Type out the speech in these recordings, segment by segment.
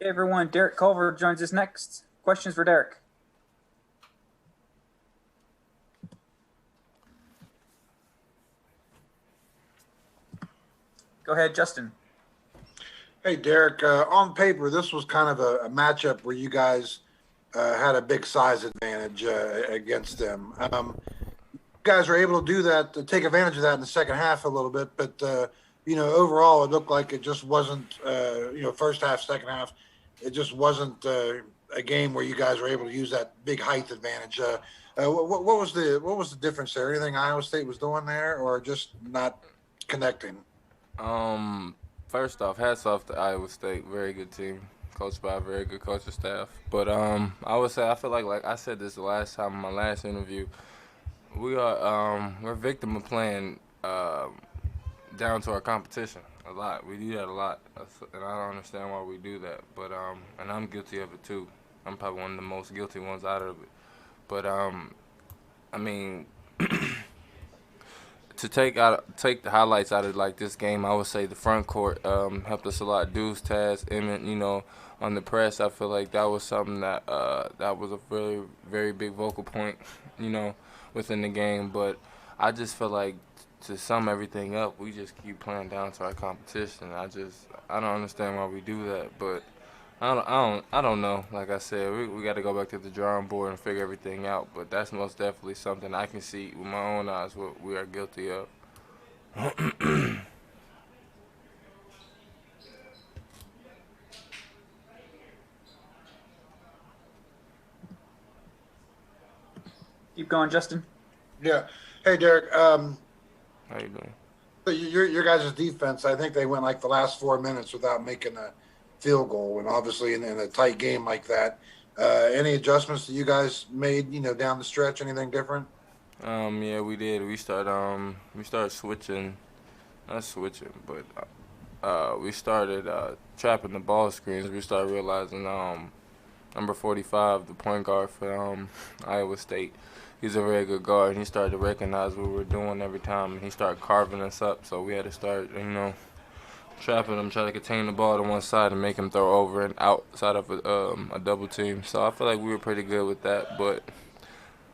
Hey everyone, Derek Culver joins us next. Questions for Derek. Go ahead, Justin. Hey, Derek. On paper, this was kind of a matchup where you guys had a big size advantage against them. You guys were able to do that, to take advantage of that in the second half a little bit, but overall, it looked like it just wasn't. First half, second half, it just wasn't a game where you guys were able to use that big height advantage. What was the difference there? Anything Iowa State was doing there, or just not connecting? Um, First off, hats off to Iowa State. Very good team, coached by a very good coaching staff. But I would say I feel like I said this the last time in my last interview. We're victim of playing down to our competition a lot. We do that a lot, and I don't understand why we do that. But and I'm guilty of it too. I'm probably one of the most guilty ones out of it. But I mean, to take the highlights out of like this game, I would say the front court helped us a lot. Deuce, Taz, Emmett, on the press, I feel like that was something that was a very very big vocal point, you know, within the game. But I just feel like to sum everything up, we just keep playing down to our competition. I don't understand why we do that, but I don't know. Like I said, we got to go back to the drawing board and figure everything out. But that's most definitely something I can see with my own eyes what we are guilty of. Keep going, Justin. Yeah. Hey, Derek. How you doing? So your guys' defense, I think they went like the last 4 minutes without making a field goal, and obviously in a tight game like that. Any adjustments that you guys made, down the stretch? Anything different? Yeah, we did. We started switching, not switching, but we started trapping the ball screens. We started realizing number 45, the point guard for Iowa State. He's a very good guard, and he started to recognize what we were doing every time, and he started carving us up. So we had to start, trapping him, try to contain the ball to one side and make him throw over and outside of a double team. So I feel like we were pretty good with that, but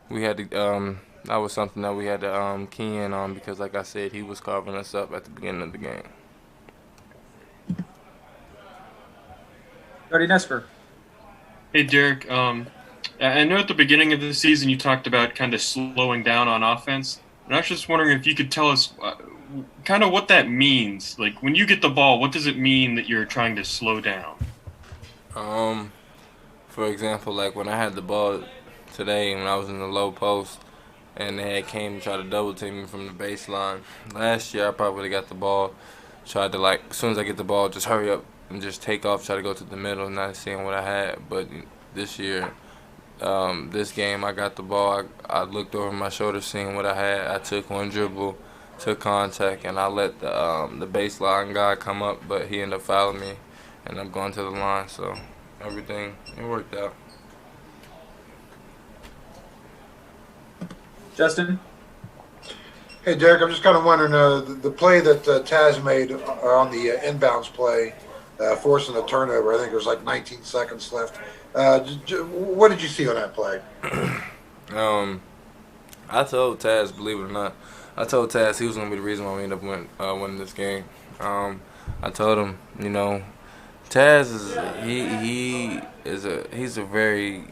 we had to. That was something that we had to key in on because, like I said, he was carving us up at the beginning of the game. Cody Nesper. Hey, Derek. I know at the beginning of the season you talked about kind of slowing down on offense. And I was just wondering if you could tell us kind of what that means. Like, when you get the ball, what does it mean that you're trying to slow down? Um, for example, like when I had the ball today when I was in the low post and they had came and tried to double team me from the baseline. Last year I probably got the ball, tried to like as soon as I get the ball, just hurry up and just take off, try to go to the middle, not seeing what I had. But this year, this game I got the ball, I looked over my shoulder, seeing what I had. I took one dribble, took contact, and I let the baseline guy come up, but he ended up fouling me, and I'm going to the line. So everything it worked out. Justin. Hey, Derek, I'm just kind of wondering the play that Taz made on the inbounds play, forcing the turnover. I think there was like 19 seconds left. What did you see on that play? I told Taz, believe it or not, I told Taz he was gonna be the reason why we ended up winning this game. I told him, Taz he's a very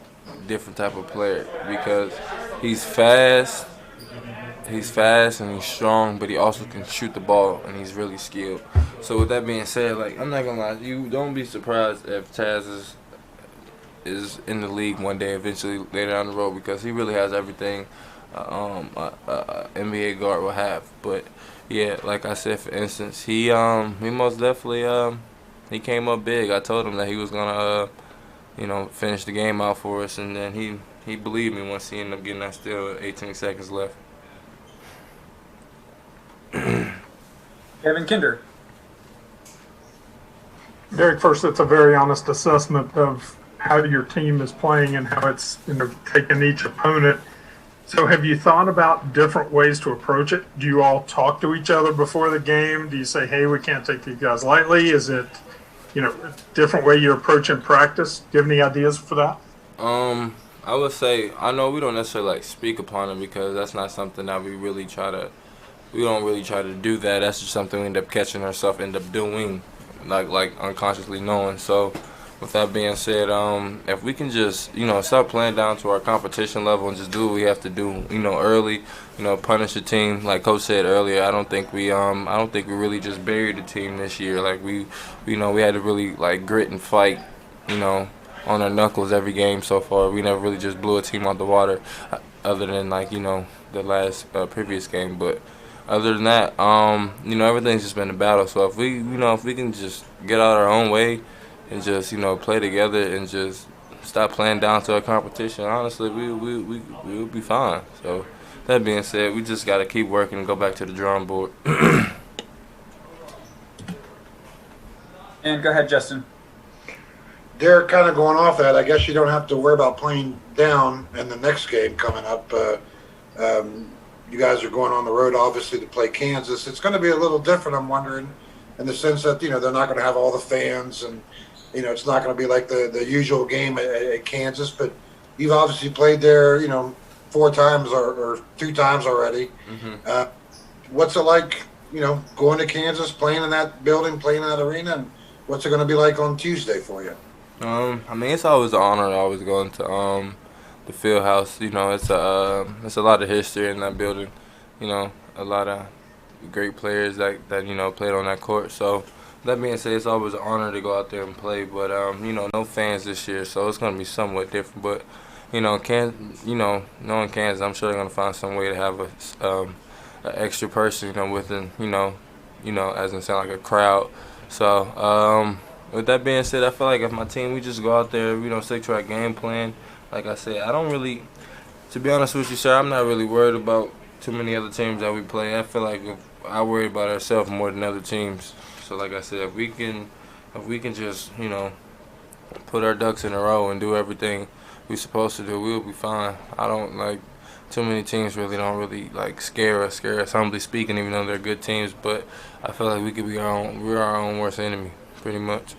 different type of player because he's fast. He's fast and he's strong, but he also can shoot the ball and he's really skilled. So with that being said, like I'm not gonna lie, you don't be surprised if Taz is in the league one day, eventually later down the road, because he really has everything NBA guard will have. But yeah, like I said, for instance, he most definitely he came up big. I told him that he was gonna finish the game out for us, and then he believed me once he ended up getting that steal with 18 seconds left. Kevin Kinder. Derek, first, that's a very honest assessment of how your team is playing and how it's taking each opponent. So have you thought about different ways to approach it? Do you all talk to each other before the game? Do you say, hey, we can't take these guys lightly? Is it different way you approach in practice? Do you have any ideas for that? I would say I know we don't necessarily like speak upon it because that's not something that we don't really try to do that. That's just something we end up catching ourselves end up doing, like unconsciously knowing. So with that being said, if we can just start playing down to our competition level and just do what we have to do, early, punish the team. Like Coach said earlier, I don't think we really just buried the team this year. Like we had to really like grit and fight, on our knuckles every game so far. We never really just blew a team out the water, other than the last previous game. But other than that, everything's just been a battle. So if we can just get out our own way and just play together and just stop playing down to our competition, honestly, we'll be fine. So that being said, we just got to keep working and go back to the drawing board. And go ahead, Justin. Derek, kind of going off that, I guess you don't have to worry about playing down in the next game coming up. You guys are going on the road, obviously, to play Kansas. It's going to be a little different, I'm wondering, in the sense that, they're not going to have all the fans and, it's not going to be like the usual game at Kansas. But you've obviously played there, 4 times or 2 times already. Mm-hmm. What's it like, going to Kansas, playing in that building, playing in that arena, and what's it going to be like on Tuesday for you? It's always an honor to always go into the field house. It's a lot of history in that building. A lot of great players that played on that court. So that being said, it's always an honor to go out there and play. But no fans this year, so it's gonna be somewhat different. But knowing Kansas, I'm sure they're gonna find some way to have an extra person, within as in sound like a crowd. So with that being said, I feel like if my team, we just go out there, stick to our game plan. Like I said, I don't really, to be honest with you, sir, I'm not really worried about too many other teams that we play. I feel like I worry about ourselves more than other teams. So like I said, if we can just, put our ducks in a row and do everything we're supposed to do, we'll be fine. I don't like too many teams don't really like scare us, humbly speaking, even though they're good teams. But I feel like we're our own worst enemy, pretty much.